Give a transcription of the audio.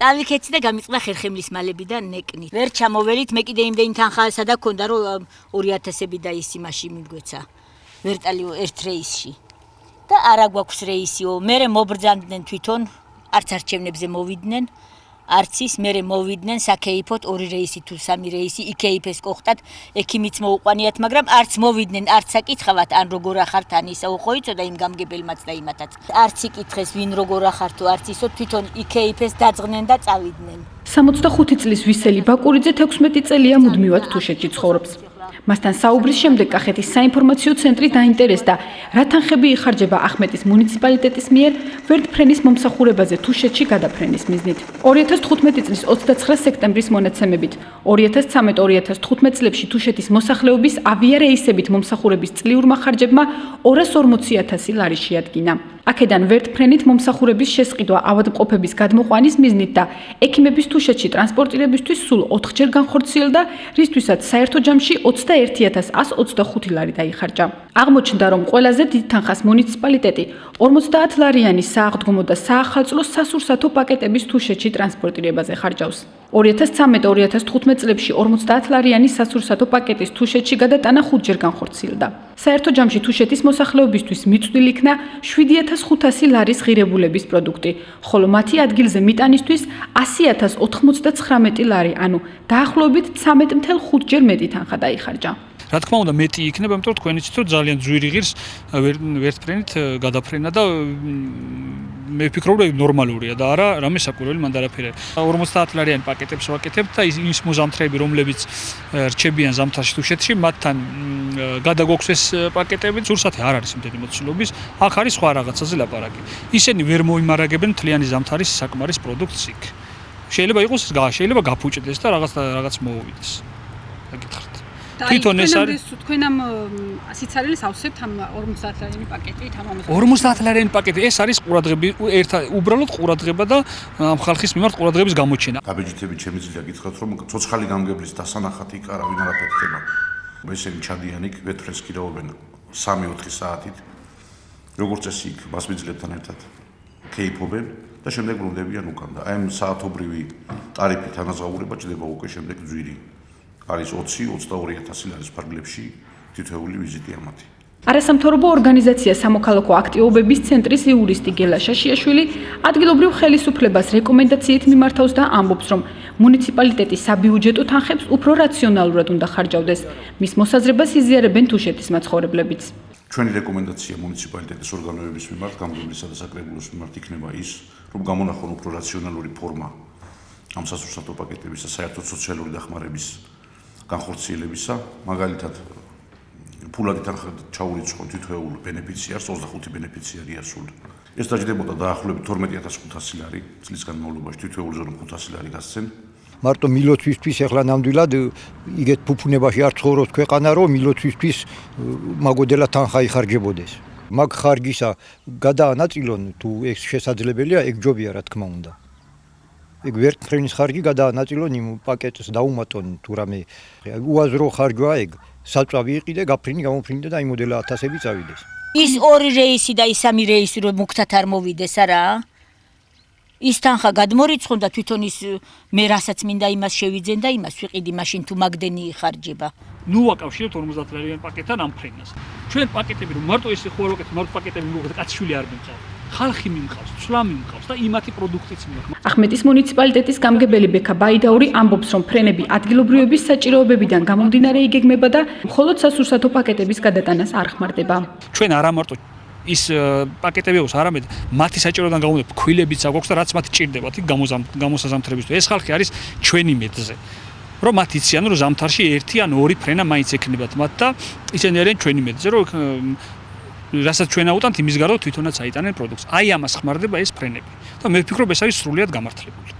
წავიქეცი და გამიწყდა ხერხემლის მალები და ნეკნით. ვერ ჩამოველით, მე კიდე იმდენი თანხა დაგქონდა, რომ 2000-ები და ის იმაში მიგვეცა. ვერტალი ერთ რეისში. და არა გვაქვს რეისიო. მერე მობრძანდნენ თვითონ, არც არჩევნებზე მოვიდნენ. არც ის მერე მოვიდნენ საქეიფოთ 2 რეისი თუ 3 რეისი იქეიფეს გოხტათ ექიმიც მოუყვანიათ მაგრამ არც მოვიდნენ არც საკითხავთ ან როგორ ახართ ან ისო ხო იცოდა იმ გამგებელმაც და იმათაც არც იკითხეს ვინ როგორ ახარ თუ არც ისო თვითონ იქეიფეს დაძღნენ და წავიდნენ 65 წლის ვისელი ბაკურიძე 16 წელია მუდმივად თუშეთში ცხოვრობს მასთან საუბრის შემდეგ კახეთის საინფორმაციო ცენტრი დაინტერესდა რა თანხები იხარჯება ახმეტის მუნიციპალიტეტის მიერ ვერტფრენის მომსახურებაზე თუშეთში გადაფრენის მიზნით 2015 წლის 29 სექტემბრის მონაცემებით 2013-2015 წლებში თუშეთის მოსახლეობის ავიარეისებით მომსახურების წლიურმა ხარჯებმა 240,000 ლარი შეადგინა აქედან ვერტფრენით მომსახურების შესყიდვა ავადმყოფების გადმოყვანის მიზნით და ექიმების თუშეთში ტრანსპორტირებისთვის სულ 4-ჯერ განხორციელდა, რისთვისაც საერთო ჯამში 21,125 ლარი დაიხარჯა. აღმოჩნდა, რომ ყველაზე დიდ თანხას მუნიციპალიტეტი 50 ლარიანი სააღდგომო და საახალწლო სასურსათო პაკეტების თუშეთში ტრანსპორტირებაზე ხარჯავს. 2013-2015 წლებში 50 ლარიანი სასურსათო პაკეტის თუშეთში გადატანა 5-ჯერ განხორციელდა. საერთო ჯამში თუშეთის მოსახლეობისთვის მიწვდილი იქნა 7,500 ლარის ღირებულების პროდუქტი, ხოლო მათი ადგილზე მიტანისთვის 100,099 ლარი, ანუ დაახლოებით 13.5-ჯერ მეტი თანხა დაიხარჯა. რა თქმა უნდა მეტი იქნება, იმიტომ რომ თქვენ იცით რომ ძალიან ძვირი ღირს ვერტფრენით გადაფრენა და მე ვფიქრობ რომ ნორმალურია და არა რამე საკვირველი მანდ არაფერი. 50 ლარიანი პაკეტებს ვაკეთებთ და ის მოზამთრეები რომლებიც რჩებიან ზამთარში თუშეთში მათთან გადაგვაქვს ეს პაკეტები ზურსათი არ არის იმდენი მოცულობის აქ არის სხვა რაღაცაზე ლაპარაკი. ისინი ვერ მოიმარაგებენ მთლიანი ზამთარის საკმარის პროდუქტს იქ. შეიძლება იყოს შეიძლება გაფუჭდეს და რაღაც მოუვიდეს. გაკითხეთ. თვითონ ეს არის თქვენ ამ სიცარილის ავსებთ ამ 50 ლარიანი პაკეტით ამ 50 ლარიანი პაკეტი ეს არის ყურადღები უბრალოდ ყურადღება და ამ ხალხის მიმართ ყურადღების გამოჩენა. გაბეჯითებით შემიძლია გითხრათ რომ ცოცხალი გამგებლის დასანახად იქ არავინ არაფერი ხდება. ესენი ჩადიან იქ ვერტფრენს კირავენ 3-4 საათით. როგორც წესი იქ მასმიძლებთან ერთად კეიფობენ და შემდეგ ბრუნდებიან უკან და აი ამ საათობრივი ტარიფით ანაზღაურება ჭდება უკვე შემდეგ ძვირი. არის 20-22,000 ლარის ფარგლებში თითოეული ვიზიტი ამათი. არასამთავრობო ორგანიზაცია სამოქალაქო აქტივობების ცენტრის იურისტი გელა შაშიაშვილი ადგილობრივ ხელისუფლებას რეკომენდაციით მიმართავს და ამბობს, რომ მუნიციპალიტეტი საბიუჯეტო თანხებს უფრო რაციონალურად უნდა ხარჯავდეს. მის მოსაზრებას იზიარებენ თუშეთის მაცხოვრებლებიც. ჩვენი რეკომენდაცია მუნიციპალიტეტის ორგანოების მიმართ, გამგებლისა და საკრებულოს მიმართ იქნება ის, რომ გამონახონ უფრო რაციონალური ფორმა ამ სასურსათო პაკეტების და საერთოდ სოციალური დახმარების განხორციელებისა, მაგალითად ფულადი თანხა ჩაურიცხონ თითოეულ ბენეფიციარს 25 ბენეფიციარია სულ. ეს დაჯდებოდა დაახლოებით 12,500 ლარი წლის განმავლობაში თითოეულზე რომ 500 ლარი გასცენ. მარტო მილოცვისთვის ახლა ნამდვილად იგეთ ფუფუნებაში არ ცხოვრობს ქვეყანა, რომ მილოცვისთვის მაგოდელა თანხა იხარჯებოდეს. მაგ ხარჯისა გადაანაწილონ თუ ეს შესაძლებელია, ეგ ჯობია რა თქმა უნდა. ეგ ვერტფრენის ხარჯი გადაანაწილონ იმ პაკეტს დაუმატონ თუ რამე უაზრო ხარჯია ეგ საწვავი იყიდე გაფრინი გამოფრინდა და იმოდელა 1000-ები წავიდეს ის 2 რეისი და ის 3 რეისი რომ მუქთათ არ მოვიდეს არა ის თანხა გადმორიცხონ და თვითონ ის მე რასაც მინდა იმას შევიძენ და იმას ვიყიდი მაშინ თუ მაგდენი იხარჯება ნუ ვაკავშირებთ 50 ლარიან პაკეტთან ამ ფრენას ჩვენ პაკეტები რომ მარტო ესე ხო არ ვაკეთებთ მარტო პაკეტები მოგდა კაცშვილი არ მიწავ ხალხი მიმყავს, ცვლა მიმყავს და იმათი პროდუქტიც მიმყავს. ახმეტის მუნიციპალიტეტის გამგებელი ბექა ბაიდაური ამბობს, რომ ფრენები ადგილობრივების საჭიროებებიდან გამომდინარე იგეგმება და მხოლოდ სასურსათო პაკეტების გადატანას არ ხმარდება. ჩვენ არა მარტო ის პაკეტები აქვს, არამედ მათი საჭიროებიდან გამომდინარე ფქვილებიც აქვს და რაც მათ ჭირდებათ იქ გამოსაზამთრებისთვის. ეს ხალხი არის ჩვენი მედზე. რომ მათ იციან, რომ ზამთარში 1 ან 2 ფრენა მაინც ექნებათ მათ და ისინი არიან ჩვენი მედზე, რომ რასაც ჩვენ აუტანთ იმის გარდა თვითონაც აიტანენ პროდუქტს. აი ამას ხმარდება ეს ფრენები. და მე ვფიქრობ ეს არის სრულიად გამართლებული.